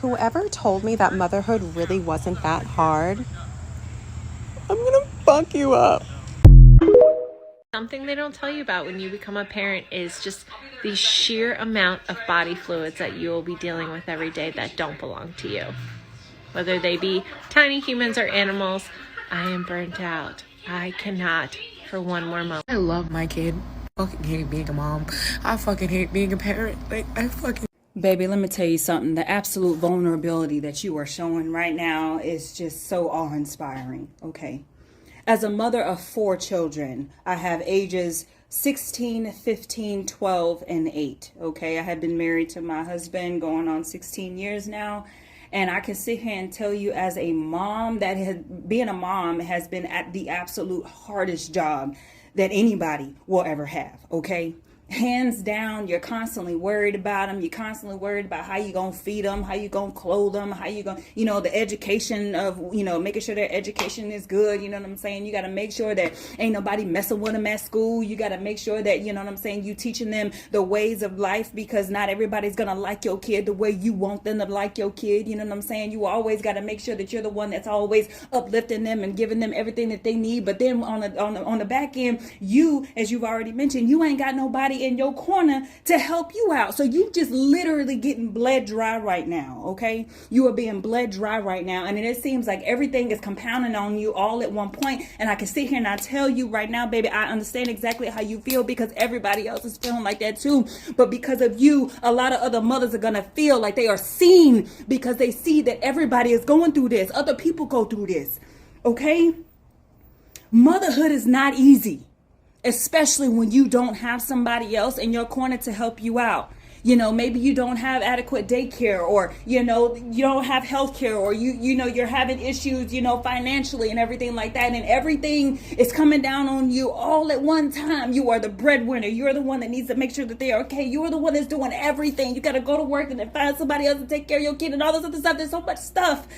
Whoever told me that motherhood really wasn't that hard, I'm gonna fuck you up. Something they don't tell you about when you become a parent is just the sheer amount of body fluids that you will be dealing with every day that don't belong to you. Whether they be tiny humans or animals, I am burnt out. I cannot for one more moment. I love my kid. I fucking hate being a mom. I fucking hate being a parent. Baby, let me tell you something. The absolute vulnerability that you are showing right now is just so awe-inspiring, okay? As a mother of 4 children, I have ages 16, 15, 12, and 8, okay? I have been married to my husband going on 16 years now. And I can sit here and tell you as a mom being a mom has been at the absolute hardest job that anybody will ever have, okay? Hands down, you're constantly worried about them. You're constantly worried about how you gonna feed them, how you gonna clothe them, how you gonna, the education of, making sure their education is good. You know what I'm saying? You got to make sure that ain't nobody messing with them at school. You got to make sure that, you know what I'm saying, you teaching them the ways of life, because not everybody's gonna like your kid the way you want them to like your kid. You know what I'm saying? You always got to make sure that you're the one that's always uplifting them and giving them everything that they need. But then on the back end, you, as you've already mentioned, you ain't got nobody in your corner to help you out. So you just literally getting bled dry right now, okay? You are being bled dry right now. And it seems like everything is compounding on you all at one point. And I can sit here and I tell you right now, baby, I understand exactly how you feel, because everybody else is feeling like that too. But because of you, a lot of other mothers are going to feel like they are seen, because they see that everybody is going through this. Other people go through this, okay? Motherhood is not easy, especially when you don't have somebody else in your corner to help you out. Maybe you don't have adequate daycare, or, you don't have health care, or you're having issues, financially and everything like that. And everything is coming down on you all at one time. You are the breadwinner. You're the one that needs to make sure that they are okay. You're the one that's doing everything. You got to go to work and then find somebody else to take care of your kid and all this other stuff. There's so much stuff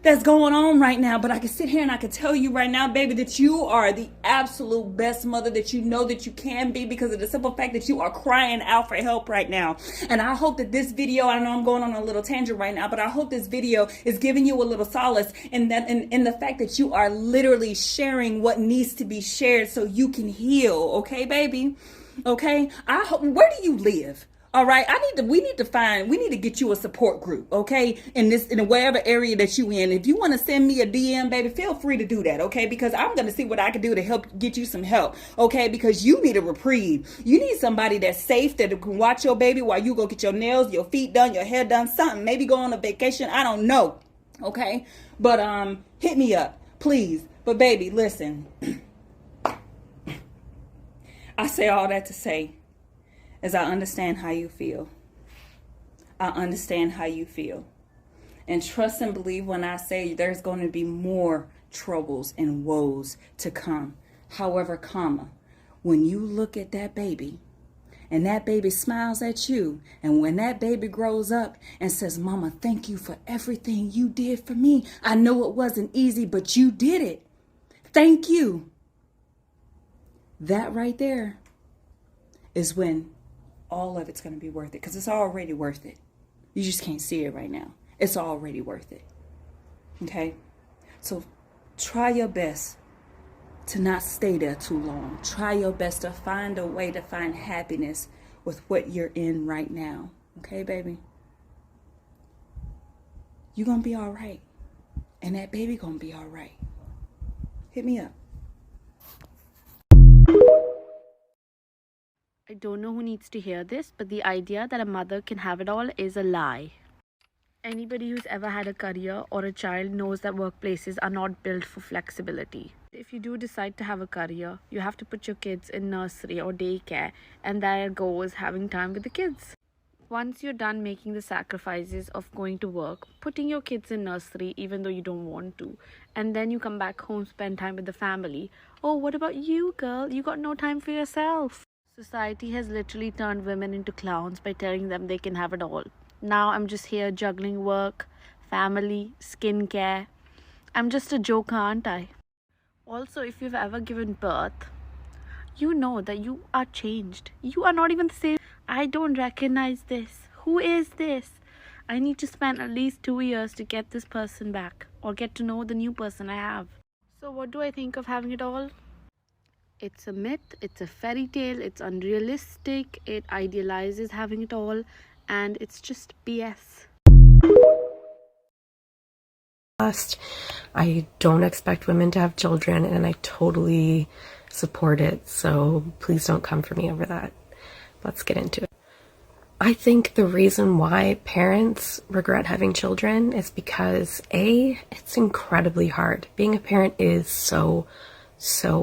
that's going on right now. But I can sit here and I can tell you right now, baby, that you are the absolute best mother that you know that you can be, because of the simple fact that you are crying out for help right now. And I hope that this video, I know I'm going on a little tangent right now, but I hope this video is giving you a little solace in the fact that you are literally sharing what needs to be shared so you can heal. Okay, baby? Okay? Where do you live? All right, we need to get you a support group, okay? In whatever area that you in. If you want to send me a DM, baby, feel free to do that, okay? Because I'm going to see what I can do to help get you some help, okay? Because you need a reprieve. You need somebody that's safe, that can watch your baby while you go get your nails, your feet done, your hair done, something. Maybe go on a vacation. I don't know, okay? But hit me up, please. But baby, listen. I say all that to say, as I understand how you feel. I understand how you feel. And trust and believe when I say there's going to be more troubles and woes to come. However, when you look at that baby and that baby smiles at you, and when that baby grows up and says, Mama, thank you for everything you did for me. I know it wasn't easy, but you did it. Thank you. That right there is when all of it's going to be worth it, because it's already worth it. You just can't see it right now. It's already worth it. Okay? So try your best to not stay there too long. Try your best to find a way to find happiness with what you're in right now. Okay, baby? You're going to be all right. And that baby going to be all right. Hit me up. I don't know who needs to hear this, but the idea that a mother can have it all is a lie. Anybody who's ever had a career or a child knows that workplaces are not built for flexibility. If you do decide to have a career, you have to put your kids in nursery or daycare, and there goes having time with the kids. Once you're done making the sacrifices of going to work, putting your kids in nursery even though you don't want to, and then you come back home, spend time with the family. Oh, what about you, girl? You got no time for yourself. Society has literally turned women into clowns by telling them they can have it all. Now I'm just here juggling work, family, skincare. I'm just a joke, aren't I? Also, if you've ever given birth, you know that you are changed. You are not even the same. I don't recognize this. Who is this? I need to spend at least 2 years to get this person back or get to know the new person I have. So, what do I think of having it all? It's a myth, it's a fairy tale, it's unrealistic, it idealizes having it all, and it's just BS. I don't expect women to have children, and I totally support it, so please don't come for me over that. Let's get into it. I think the reason why parents regret having children is because it's incredibly hard. Being a parent is so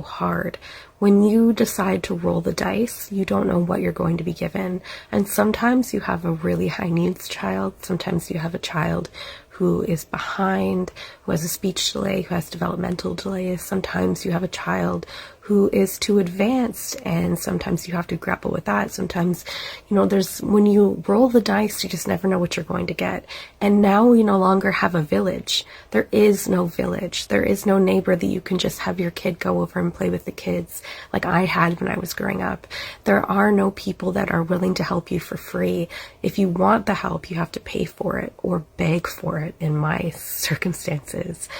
hard. When you decide to roll the dice, you don't know what you're going to be given. And sometimes you have a really high needs child. Sometimes you have a child who is behind, who has a speech delay, who has developmental delays. Sometimes you have a child who is too advanced, and sometimes you have to grapple with that. Sometimes, when you roll the dice, you just never know what you're going to get. And now we no longer have a village. There is no village. There is no neighbor that you can just have your kid go over and play with the kids like I had when I was growing up. There are no people that are willing to help you for free. If you want the help, you have to pay for it or beg for it in my circumstances.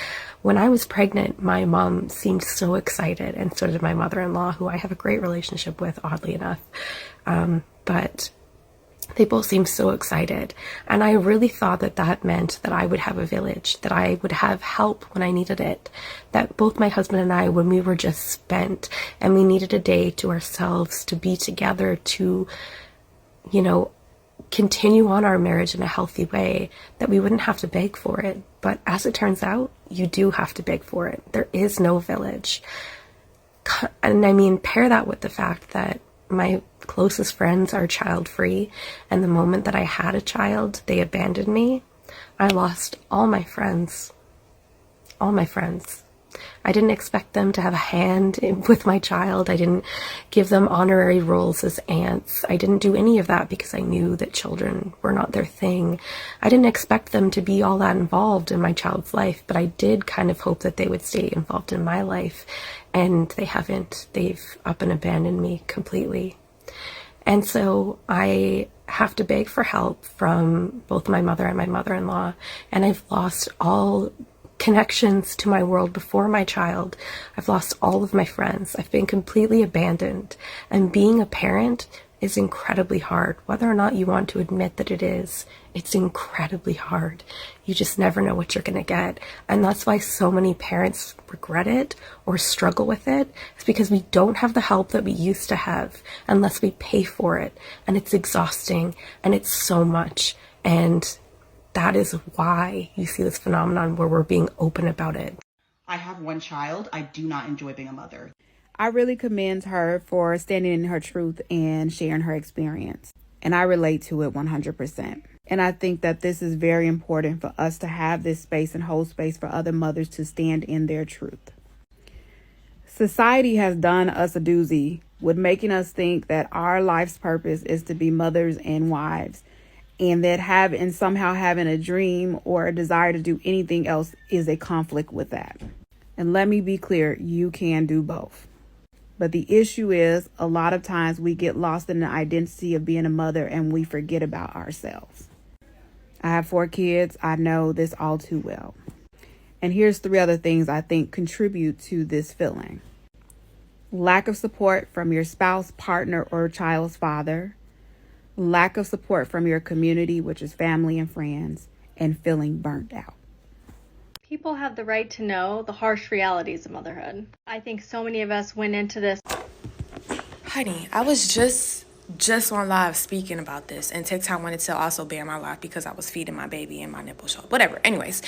When I was pregnant, my mom seemed so excited, and so did my mother-in-law, who I have a great relationship with, oddly enough. But they both seemed so excited. And I really thought that meant that I would have a village, that I would have help when I needed it. That both my husband and I, when we were just spent and we needed a day to ourselves, to be together, to, continue on our marriage in a healthy way, that we wouldn't have to beg for it. But as it turns out, you do have to beg for it. There is no village. And pair that with the fact that my closest friends are child-free, and the moment that I had a child, they abandoned me. I lost all my friends. All my friends. I didn't expect them to have a hand with my child. I didn't give them honorary roles as aunts. I didn't do any of that because I knew that children were not their thing. I didn't expect them to be all that involved in my child's life, but I did kind of hope that they would stay involved in my life, and they haven't. They've up and abandoned me completely. And so I have to beg for help from both my mother and my mother-in-law, and I've lost all connections to my world before my child. I've lost all of my friends. I've been completely abandoned. And being a parent is incredibly hard. Whether or not you want to admit that it is, it's incredibly hard. You just never know what you're going to get. And that's why so many parents regret it or struggle with it. It's because we don't have the help that we used to have unless we pay for it. And it's exhausting, and it's so much. And that is why you see this phenomenon where we're being open about it. I have one child. I do not enjoy being a mother. I really commend her for standing in her truth and sharing her experience. And I relate to it 100%. And I think that this is very important for us to have this space and hold space for other mothers to stand in their truth. Society has done us a doozy with making us think that our life's purpose is to be mothers and wives, and that somehow having a dream or a desire to do anything else is a conflict with that. And let me be clear, you can do both. But the issue is, a lot of times we get lost in the identity of being a mother and we forget about ourselves. I have 4 kids. I know this all too well. And here's 3 other things I think contribute to this feeling. Lack of support from your spouse, partner, or child's father. Lack of support from your community, which is family and friends, and feeling burnt out. People have the right to know the harsh realities of motherhood. I think so many of us went into this. Honey, I was just on live speaking about this, and TikTok wanted to also ban my live because I was feeding my baby and my nipple showed. Whatever. Anyways,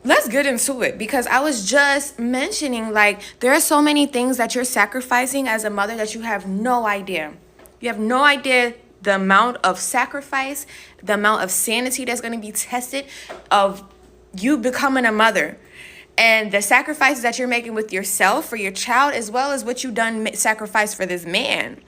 let's get into it, because I was just mentioning, there are so many things that you're sacrificing as a mother that you have no idea. You have no idea the amount of sacrifice, the amount of sanity that's going to be tested of you becoming a mother, and the sacrifices that you're making with yourself for your child, as well as what you done sacrifice for this man.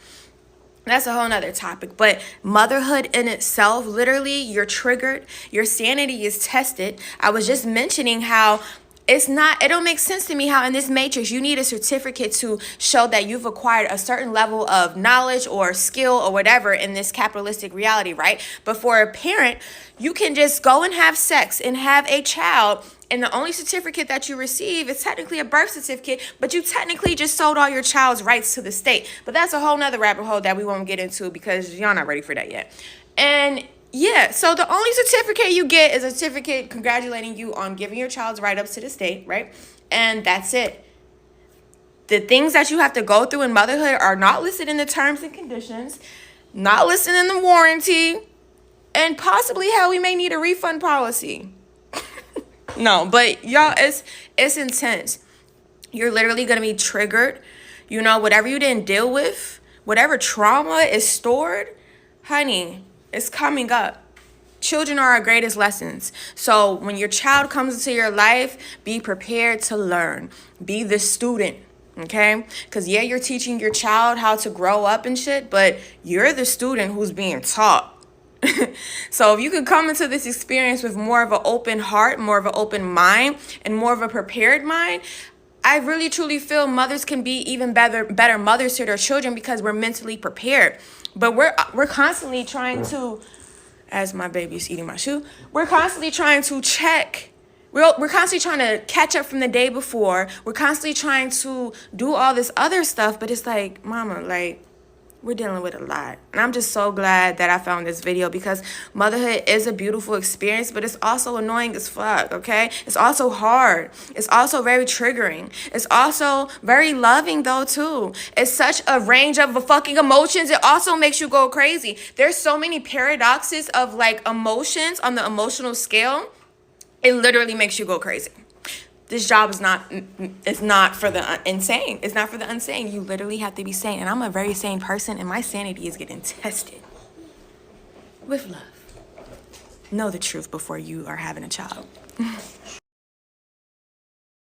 That's a whole nother topic. But motherhood in itself, literally, you're triggered. Your sanity is tested. I was just mentioning how it don't make sense to me how in this matrix you need a certificate to show that you've acquired a certain level of knowledge or skill or whatever in this capitalistic reality, right? But for a parent, you can just go and have sex and have a child, and the only certificate that you receive is technically a birth certificate, but you technically just sold all your child's rights to the state. But that's a whole nother rabbit hole that we won't get into because y'all not ready for that yet. And yeah, so the only certificate you get is a certificate congratulating you on giving your child's write-ups to the state, right? And that's it. The things that you have to go through in motherhood are not listed in the terms and conditions, not listed in the warranty, and possibly how we may need a refund policy. No, but y'all, it's intense. You're literally going to be triggered. You know, whatever you didn't deal with, whatever trauma is stored, honey, it's coming up. Children are our greatest lessons. So when your child comes into your life, be prepared to learn. Be the student, okay? Because, yeah, you're teaching your child how to grow up and shit, but you're the student who's being taught. So if you could come into this experience with more of an open heart, more of an open mind, and more of a prepared mind, I really truly feel mothers can be even better mothers to their children because we're mentally prepared. But we're constantly trying to, as my baby's eating my shoe, we're constantly trying to check. We're constantly trying to catch up from the day before. We're constantly trying to do all this other stuff, but it's like, mama, like, we're dealing with a lot. And I'm just so glad that I found this video because motherhood is a beautiful experience, but it's also annoying as fuck, okay? It's also hard. It's also very triggering. It's also very loving, though, too. It's such a range of fucking emotions. It also makes you go crazy. There's so many paradoxes of, like, emotions on the emotional scale. It literally makes you go crazy. This job is not for the insane. It's not for the insane. You literally have to be sane. And I'm a very sane person, and my sanity is getting tested with love. Know the truth before you are having a child.